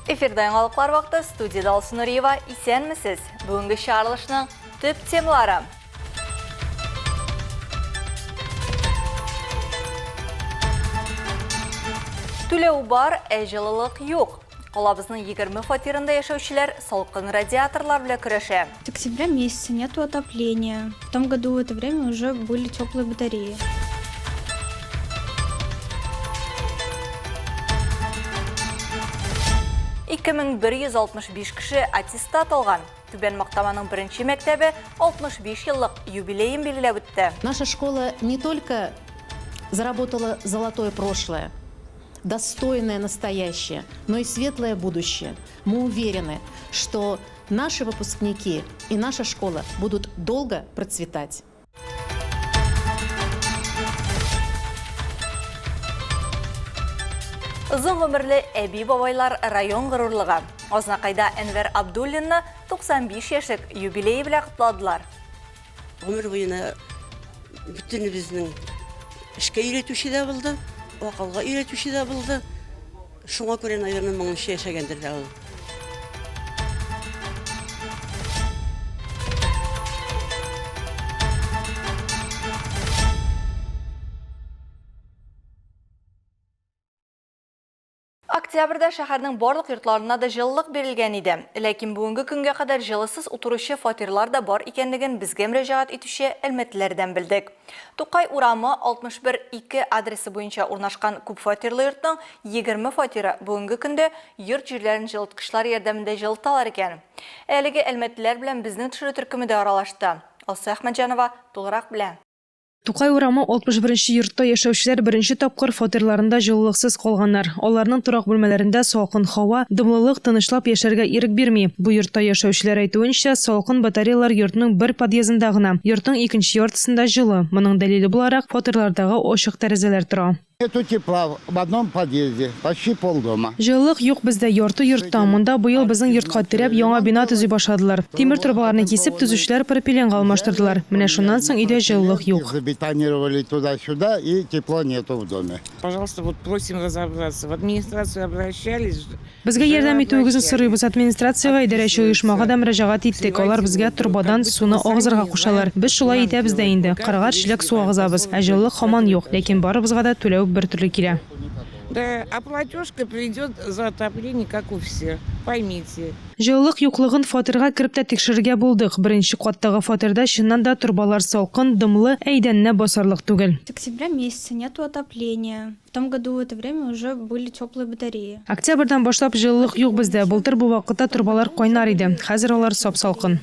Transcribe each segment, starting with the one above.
Эфирда яңалыклар вакыты студияда Алсу Нуриева. Исәнмесез? Бүгенге чыгарылышның төп темалары. Түләү бар, жылылык юк. Калабызның 20 фатирында яшәүчеләр салкын радиаторлар белән көрәшә. С октября месяца нету отопления. В том году в это время уже были теплые батареи. кеше аттестат алган. Түбән Мактаманың беренче мәктәбе 65 еллык юбилейын билгеләп үтте. Наша школа не только заработала золотое прошлое, достойное настоящее, но и светлое будущее. Мы уверены, что наши выпускники и наша школа будут долго процветать. Озын гомерле әби бабайлар район горурлыгы. Азнакайда Әнвәр Абдуллинны 95 яшьлек юбилей белән кутладылар. Гомер буена бүтән безнең эшкә өйрәтүче дә булды, акылга өйрәтүче дә булды. Шуңа күрә, наверное, моңчы яшәгәндер дә ул. Октябрьдә шәһәрнең барлык йортларына да җылылык бирелгән иде. Ләкин бүгенге көнгә кадәр җылысыз утыручы фатирлар да бар икәнлеген безгә мөрәҗәгать итүче әлмәтләрдән белдек. Тукай урамы 61-2 адресы буенча урнашкан күп фатирлы йортның 20 фатиры бүгенге көндә йорт җирләрен җылыткычлар ярдәмендә җылыталар икән. Әлеге әлмәтләр белән безнең төшерү төркеме дә аралашты. Алса Әхмәтҗанова тулырак белән. Тукай урамы 61-нче йортта яшәүчеләр беренче тапкыр фатирларында җылылыксыз калганнар. Аларның торак бүлмәләрендә салкын һава, дымлылык тынычлап яшәргә ирек бирми. Бу йортта яшәүчеләр әйтүенчә, салкын батареялар йортның бер подъездында гына, йортның икенче яртысында җылы. Моның дәлиле буларак фатирлардагы ачык тәрәзәләр тора. Нету тепла в одном подъезде, почти полдома. Җылылык юк бездә ярты йортта. Монда быел безнең йортка терәп яңа бина төзи башладылар. Тимер трубаларны кисеп төзүчеләр пропиленга алмаштырдылар. Менә шуннан соң өйдә җылылык юк. Забетонировали туда-сюда и тепла нету в доме. Пожалуйста, вот просим разобраться. В администрацию обращались. Безгә ярдәм итүегезне сорыйбыз. Администрациягә, идарәче оешмага да мөрәҗәгать иттек. Алар безгә трубадан суны агызырга кушалар. Біз шулай итәбез дә инде. Кырыгар чиләк су агызабыз. Ә җылылык һаман юк. Ләкин барыбызга да түләү бер төрле килә. Да, а платежка придет за отопление, как у всех. Поймите. Җылылык юклыгын фатирга кереп тә тикшерергә булдык. Беренче каттагы фатирда чыннан да трубалар салкын, дымлы, әйдәнне басарлык түгел. С октября месяца нету отопления. В том году в это время уже были теплые батареи. Октябрьдән башлап җылылык юк бездә. Былтыр бу вакытта трубалар кайнар иде. Хәзер алар сап-салкын.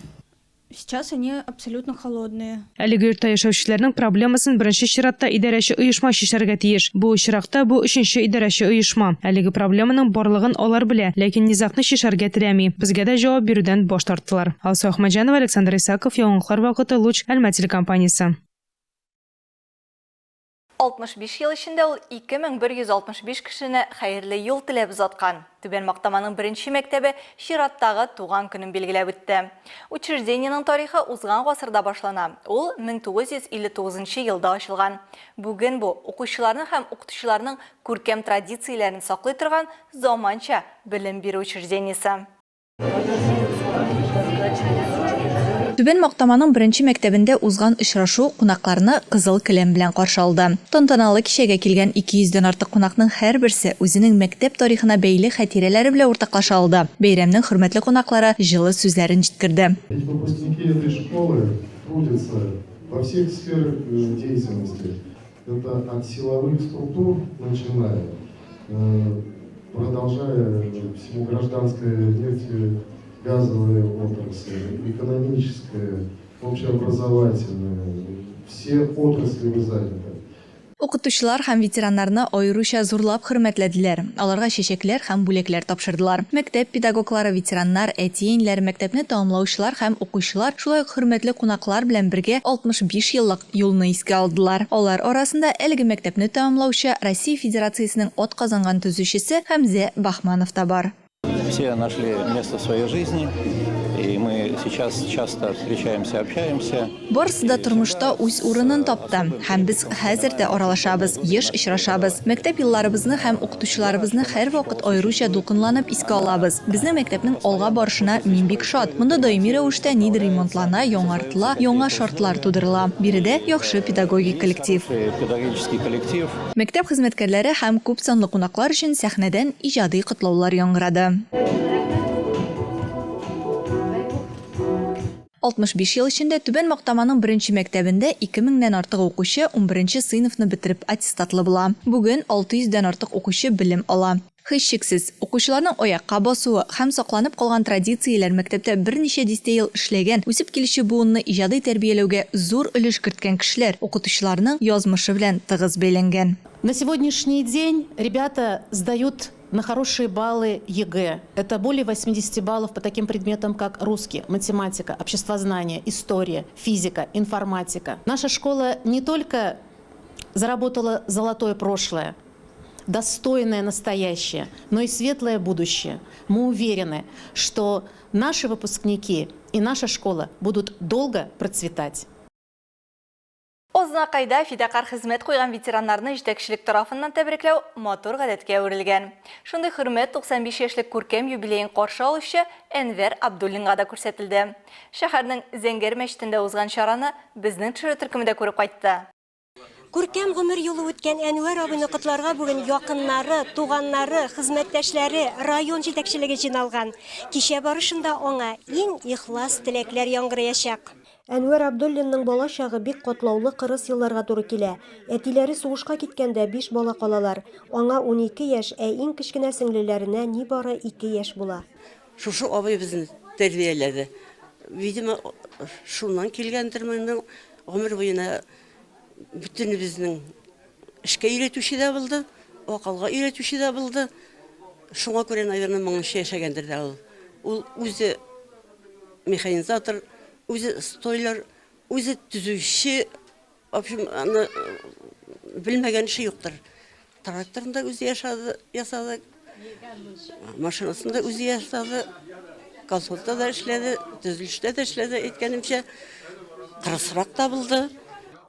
Сейчас они абсолютно холодные. Әлеге йортта яшәүчеләрнең проблемасын беренче чиратта идарәче оешма чишәргә тиеш. Бу очракта бу өченче идарәче оешма. Әлеге проблеманың барлыгын алар белә, ләкин низакны чишәргә теләми. Безгә дә җавап бирүдән баш тарттылар. Алса Әхмәтҗанова, Александр Исаков, Яңалыклар вакыты, Луч, Әлмәт телекомпаниясе. 65 ел içinde ул 2165 кешене хәерле юл теләп узаткан. Түбән Мактаманың беренче мәктәбе чираттагы туган көнен билгеләп үтте. Учреждениянең тарихы узган гасырда башлана. Ул 1959 елда ачылган. Бүген бу укучыларның һәм укытучыларның күркәм традицияләрен саклый торган заманча белем бирү учреждениясе. Түбән Мактаманың беренче мәктәбендә узган очрашу кунакларны кызыл килем белән каршы алды. Тантаналы кичәгә килгән 200дән артык кунакның һәрберсе үзенең мәктәп тарихына бәйле хатирәләре белән уртаклаша алды. Бәйрәмнең хөрмәтле кунаклары җылы сүзләрен җиткерде. Выпускники этой школы трудятся во всех сферах деятельности. Это от силовых структур начиная, продолжая всему гражданское нефть, газовая отрасль, экономическая, общеобразовательная, все отрасли вы заняты. Укытучылар һәм ветераннарны аеруча зурлап хөрмәтләделәр. Аларга чәчәкләр һәм бүләкләр тапшырдылар. Мәктәп педагоглары, ветераннар, әтиенләр, мәктәпне тәмамлаучылар һәм укучылар шулай ук хөрмәтле кунаклар белән бергә 65 еллык юлны искә алдылар. Алар арасында әлеге мәктәпне тәмамлаучы Россия Федерациясенең атказанган төзүчесе Хәмзә Бахманов та бар. Все нашли место в своей жизни, И мы сейчас часто встречаемся, общаемся. Барысы да тормышта үз урынын тапты. Һәм без хәзер дә аралашабыз, еш очрашабыз. Мәктәп елларыбызны һәм укытучыларыбызны һәр вакыт аеруча дулкынланып искә алабыз. Безнең мәктәпнең алга барышына мин бик шат. Монда даими рәвештә нидер ремонтлана, яңартыла, яңа шартлар тудырыла. Биредә яхшы педагогик коллектив. Педагогический коллектив. Мәктәп хезмәткәрләре һәм күп санлы кунаклар өчен сәхнәдән иҗади котлаулар яңгырады. 65 ел эчендә Түбән Мактаманың беренче мәктәбендә 2000-дән артык укучы 11-нче сыйныфны бетереп аттестатлы була. Бүген 600-дән артык укучы белем ала. Һичшиксез, укучыларның аякка басуы һәм сакланып калган традицияләр мәктәптә берничә дистә ел эшләгән, үсеп килүче буынны иҗади тәрбияләүгә зур өлеш керткән кешеләр укытучыларның язмышы белән тыгыз бәйләнгән. На сегодняшний день ребята сдают на хорошие баллы ЕГЭ. Это более 80 баллов по таким предметам, как русский, математика, обществознание, история, физика, информатика. Наша школа не только заработала золотое прошлое, достойное настоящее, но и светлое будущее. Мы уверены, что наши выпускники и наша школа будут долго процветать. Ознакайда фидакар хезмәт куйган ветераннарны җитәкчелек тарафыннан тәбрикләү матур гадәткә әверелгән. Шундый хөрмәт 95 яшьлек күркәм юбилейын каршы алучы Әнвәр Абдуллинга да күрсәтелде. Шәһәрнең Зәңгәр мәчетендә узган чараны безнең төшерү төркемендә күреп кайтты. Күркәм гомер юлы үткән Әнвәр абыйны котларга бүген якыннары, туганнары, хезмәттәшләре, район җитәкчелеге җыйналган. Кичә барышында аңа иң ихлас теләкләр яңгыраячак. Әнвәр Абдуллинның бала чагы бик катлаулы кырыс елларга туры килә. Әтиләре сугышка киткәндә 5 бала калалар. Аңа 12 яшь, ә иң кечкенә сеңлеләренә нибары 2 яшь була. Шушы абый безне тәрбияләде. Видимо, шуннан килгәндер менә гомер буена бүтән безнең эшкә өйрәтүче дә булды, акылга өйрәтүче дә булды. Шуңа күрә, наверное, моңча яшәгәндер дә ул. Ул үзе механизатор, үзе стойлер, үзе төзүче, в общем, аны белмәгән эше юктыр. Тракторында үзе ясады, машинасында үзе ясады, колхозда да эшләде, төзелештә дә эшләде, әйткәнемчә, кырысрак та булды.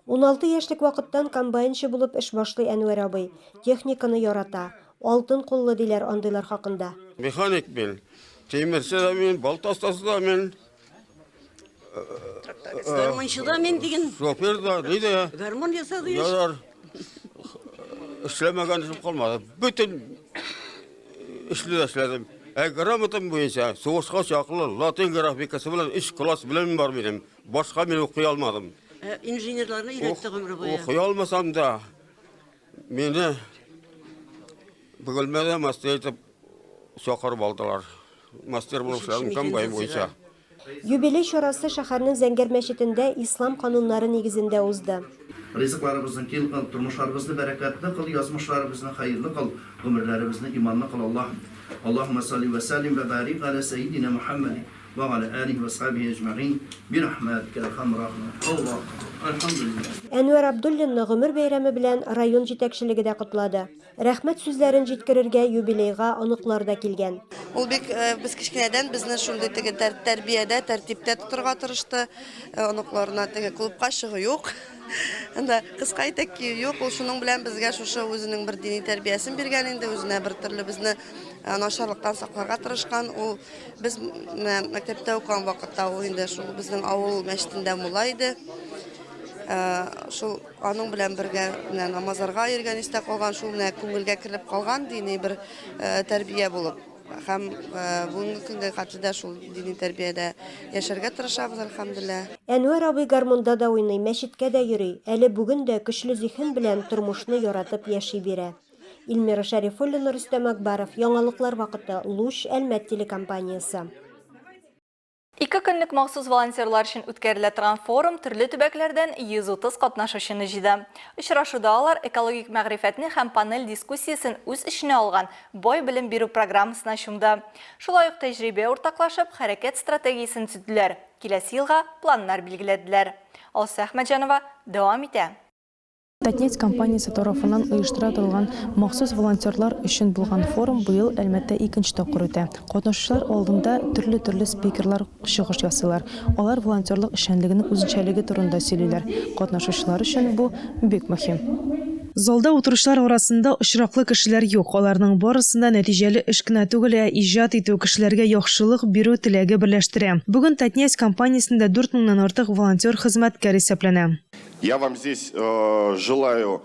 16 яшьлек вакыттан комбайнчы булып эш башлый Әнвәр абый. Техниканы ярата. Алтын куллы диләр андыйлар хакында. Механик мен, темирче да мен, балтастасы да мен. Гармончы да мен деген. Шофер да, нейде? Гармон ясады. Ярар. Эшләмәгән эшем калмады. Бүтән эшләдем. Грамотам буенча, сугышка чаклы, латин графикасы белән 3 класс белән бар минем. Башка мен укый алмадым. Инженерларны өйрәтте гомер буе. Укый алмасам да, мине бөгелмәдә мастер итеп чакырып алдылар. Мастер булып эшләдем комбайн буенча. Юбилей чарасы шәһәрнең Зәңгәр мәчетендә ислам кануннары нигезендә узды. Ризыкларыбызны кил кыл, тормышларыбызны бәрәкәтле кыл, язмышларыбызны хәерле кыл, гомерләребезне иманлы кыл, Аллаһумма салли ва саллим ва барик аля сайидина Мухаммад ва аля алиһи ва асхабиһи аҗмәгъин би рахматика һәмрахна. Аллаһ, алхамдулиллах. Әнвәр Абдуллинны гомер бәйрәме белән район җитәкчелеге дә котлады. Рәхмәт сүзләрен җиткерергә юбилейга оныклар да килгән. Ул бик без кичкенәдән безне шундый теге тәрбиядә, тәртиптә тотырга тырышты. Оныкларына теге клубка чыгы юк. Анда кыска әйтәк ки, юк, ул шуның белән безгә шушы үзенең бер дини тәрбиясен биргән инде, үзенә бер төрле безне начарлыктан сакларга тырышкан. Ул без мәктәптә укыган вакытта ул инде шул безнең авыл мәчетендә мулла иде. Шул аның белән бергә намазларга йөргән истә калган, шул менә күңелгә кирип калган дини бер тәрбия булып. Һәм бүгенге көндә хәтта шул дини тәрбиядә яшәргә тырышабыз, әлхәмдүлилләh. Әнвәр абый гармунда да уйный, мәчеткә дә йөри. Әле бүген дә көчле зиһен белән тормышны яратып яши бирә. Илмира Шәрифуллина, Рөстәм Акбаров, яңалыклар вакыты, Луч Әлмәт телекомпаниясе. 2 көнлек махсус волонтерлар өчен үткәрелә торган форум төрле төбәкләрдән 130 катнашучыны җыйды. Очрашуда алар экологик мәгърифәтне һәм панель дискуссиясын үз эченә алган бай белем бирү программасына чумды. Шулай ук тәҗрибә уртаклашып, хәрәкәт стратегиясын төзеделәр. Киләсе елга планнар билгеләделәр. Алса Әхмәтҗанова дәвам итә. Татнефть компаниясе тарафынан оештыра торган махсус волонтерлар өчен булган форум быел Әлмәттә икенче тапкыр үтә. Катнашучылар алдында төрле спикерлар чыгыш ясыйлар. Алар волонтерлык эшчәнлегенең үзенчәлеге турында сөйлиләр. Катнашучылар өчен бу бик мөһим. Залда утырышлар арасында очраклы кешеләр юк. Аларның барысында нәтиҗәле эш кенә түгел, иҗат итү кешеләргә яхшылык бирү теләге берләштерә. Бүген Татнефть компаниясендә 4000-нан артык волонтер хезмәткәр исәпләнә. Я вам здесь желаю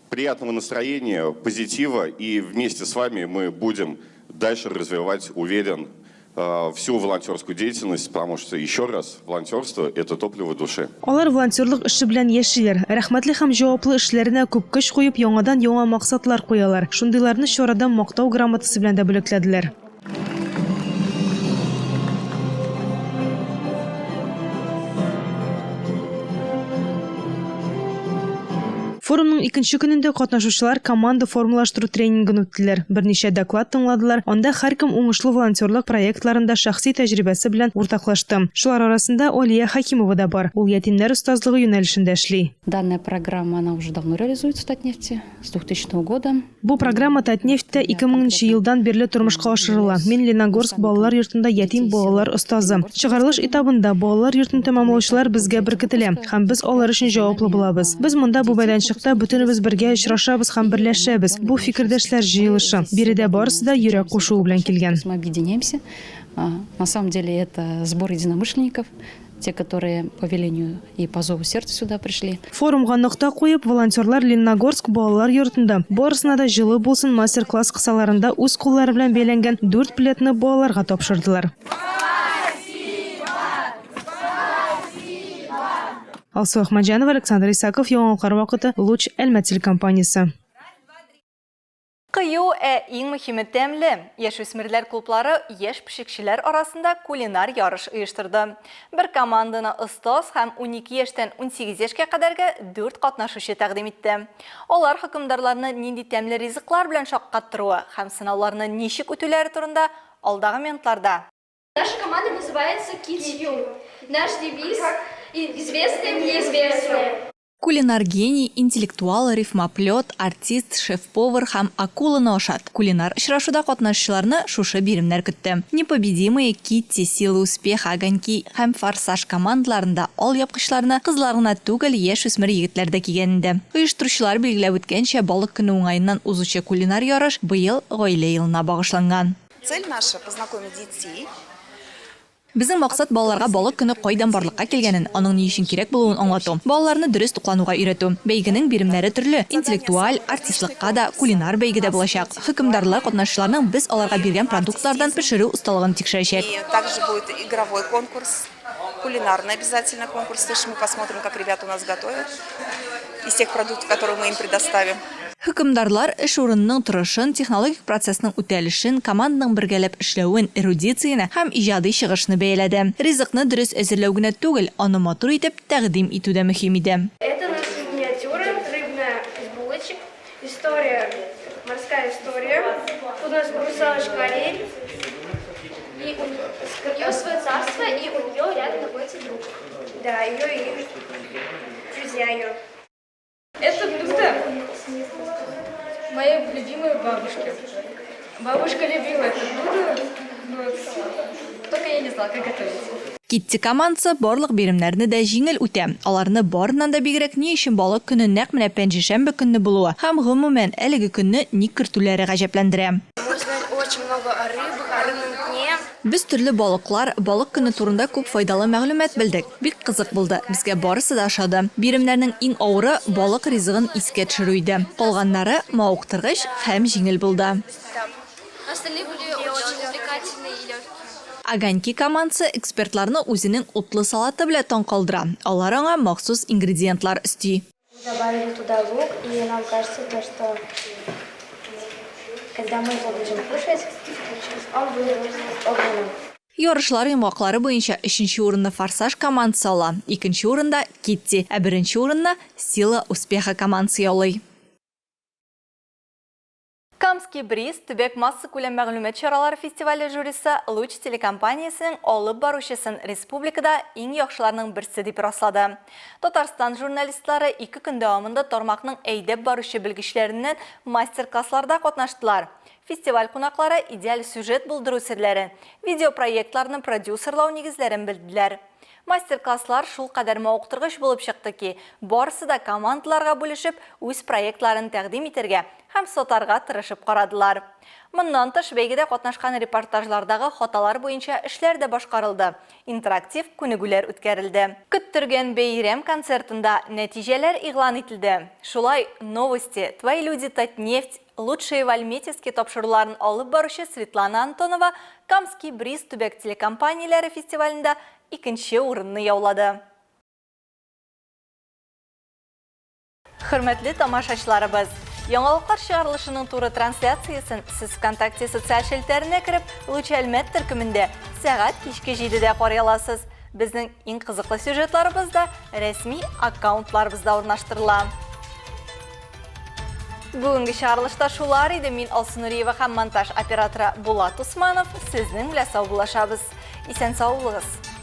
приятного настроения, позитива, и вместе с вами мы будем дальше развивать, уверен, всю волонтерскую деятельность, потому что, еще раз, волонтерство – это топливо души. Алар волонтерлык эше белән яшиләр. Рәхмәтле һәм җаваплы эшләренә күп көч куеп, яңа максатлар куялар. Шундыйларны чарадан мактау грамотасы белән дә бүләкләделәр. Форумның икенче көнендә катнашучылар команда формалаштыру тренингын үттеләр. Берничә доклад тыңладылар. Анда һәркем уңышлы волонтерлык проектларында шәхси тәҗрибәсе белән уртаклашты. Шулар арасында Алия Хакимова да бар. Ул ятимнәр остазлыгы юнәлешендә эшли. Данная программа, она уже давно реализуется в Татнефти, с 2000 года. Бу программа Татнефттә 2000 елдан бирле тормышка ашырыла. Мин Леногорск балалар йортында ятим балалар остазы. Чыгарылыш этабында балалар йортын тәмамлаучылар безгә беркетелә һәм без алар өчен җаваплы булабыз. Без монда бу мәйданчыкта бүтенебез бергә очрашабыз һәм берләшәбез. Бу фикердәшләр җыелышы. Биредә барысы да йөрәк кушуы белән килгән. Мы объединяемся. На самом деле это сбор единомышленников, те, которые по велению и по зову сердца сюда пришли. Форумга нокта куеп, волонтерлар Леногорск балалар йортында барысына да җылы булсын мастер-класс кысаларында үз куллары белән бәйләнгән 4 плетны балаларга тапшырдылар. Алсу Ахмаджанова, Александр Исаков, Яңалыклар вакыты, Луч, Әлмәт телекомпаниясе. Кыю иң мөһиме тәмле. Яшүсмерләр клублары яшь пешекчеләр арасында кулинар ярыш оештырды. Бер команданы остаз һәм 12 яшьтән 18 яшькә кадәрге 4 катнашучы тәкъдим итте. Алар хөкемдарларны нинди тәмле ризыклар белән шаккаттыруы һәм сынауларны ничек үтүләре турында алдагы минутларда. Наша команда называется Kids You. Наш девиз известный и неизвестный. Кулинар гений, интеллектуал, рифмоплет, артист, шеф-повар һәм акуланы ашат. Кулинар очрашуда катнашучыларны шушы биремнәр көтте. Непобедимые, Китти, Сила успеха, Огоньки һәм Форсаж командаларында алъяпкычларны кызлар гына түгел, яшь-үсмер егетләр дә кигән инде. Оештыручылар билгеләп үткәнчә, балык көне уңаеннан узучы кулинар ярыш быел гаилә елына багышланган. Цель наша познакомить детей. Безнең максат балаларга балык көне кайдан барлыкка килгәнен, аның ни өчен кирәк булуын аңлату. Балаларны дөрес туклануга өйрәтү. Бәйгенең биремнәре төрле, интеллектуаль, артистлыкка да, кулинар бәйгедә булачак. Хөкемдарлар катнашучыларның без аларга биргән продуктлардан пешерү усталыгын тикшерәчәк. И также будет игровой конкурс, кулинарный обязательно конкурс. То есть мы посмотрим, как ребята у нас готовят из тех продуктов, которые мы им предоставим. Хөкемдарлар эш урынының торышын, технологик процессның үтәлешен, команданың бергәләп эшләвен, эрудицияны һәм иҗади чыгышны бәяләде. Ризыкны дөрес әзерләү генә түгел, аны матур итеп тәкъдим итү дә мөһим иде. Это наши миниатюры, рыбная из булочек, история, морская история. У нас русалочка Ариэль, и ее свое царство, и у нее рядом находится друг. Да, ее и друзья ее. Это блюдо моей любимой бабушки. Бабушка любила это блюдо, только я не знала, как готовить. Китти командасы барлык биремнәрне дә җиңел үтә. Аларны барыннан да бигрәк ни өчен балык көне нәкъ менә пәнҗешәмбе көнне булуы һәм гомумән әлеге көнне ник кертүләре гаҗәпләндерә. Очень много о рыбах, о рыбном дне. Без төрле балыклар, балык көне турында күп файдалы мәгълүмат билдек. Бик кызык булды. Безгә барысы да ошады. Биремнәрнең иң авыры балык ризыгын искә төшерү иде. Калганнары мавыктыргыч һәм җиңел булды. Остальные были очень увлекательные и легкие. Огоньки командасы экспертларны үзенең утлы салаты белән таң калдыра. Алар аңа махсус ингредиентлар өсти. Добавили туда лук, и нам кажется, что когда мы его будем кушать, он будет огненным. Ярышлар йомгаклары буенча 3нче урынны Форсаж командасы ала, 2нче урында Китти, ә 1нче урынны Сила успеха командасы яулый. Камский бриз төбәк масса күләм мәгълүмат чаралары фестивале жюрисы Луч телекомпаниясының алып баручысын республикада иң яхшыларның берсе дип раслады. Татарстан журналистлары 2 көн дәвамында тармакның әйдәп баручы белгечләреннән мастер-классларда катнаштылар. Фестиваль кунаклары идеаль сюжет булдыру серләрен, видеопроектларның продюсерлау нигезләрен белделәр. Мастер-класслар шул кадәр мавыктыргыч булып чыкты ки, барысы да командаларга бүлешеп, үз проектларын тәкъдим итәргә һәм сатарга тырышып карадылар. Моннан тыш бәйгедә катнашкан репортажлардагы хаталар буенча эшләр дә башкарылды. Интерактив күнегүләр үткәрелде. Көттергән бәйрәм концертында нәтиҗәләр игълан ителде. Шулай новости, твои люди Татнефть, лучшие в Альметьевске тапшыруларын алып баручы Светлана Антонова Камский бриз төбәк телекомпанияләре фестивалендә 2нче урынны яулады. Хөрмәтле тамашачыларыбыз, яңалыклар чыгарылышының туры трансляциясын сез ВКонтакте социаль шелтәренә кереп, Луч Әлмәт төркемендә сәгать кичке 7-дә карый аласыз. Безнең иң кызыклы сюжетларыбыз да рәсми аккаунтларыбызда урнаштырыла. Бүгенге чыгарылышта шулар иде. Мин Алсу Нуриева һәм монтаж операторы Булат Усманов сезнең белән сау булашабыз. Исән сау булыгыз.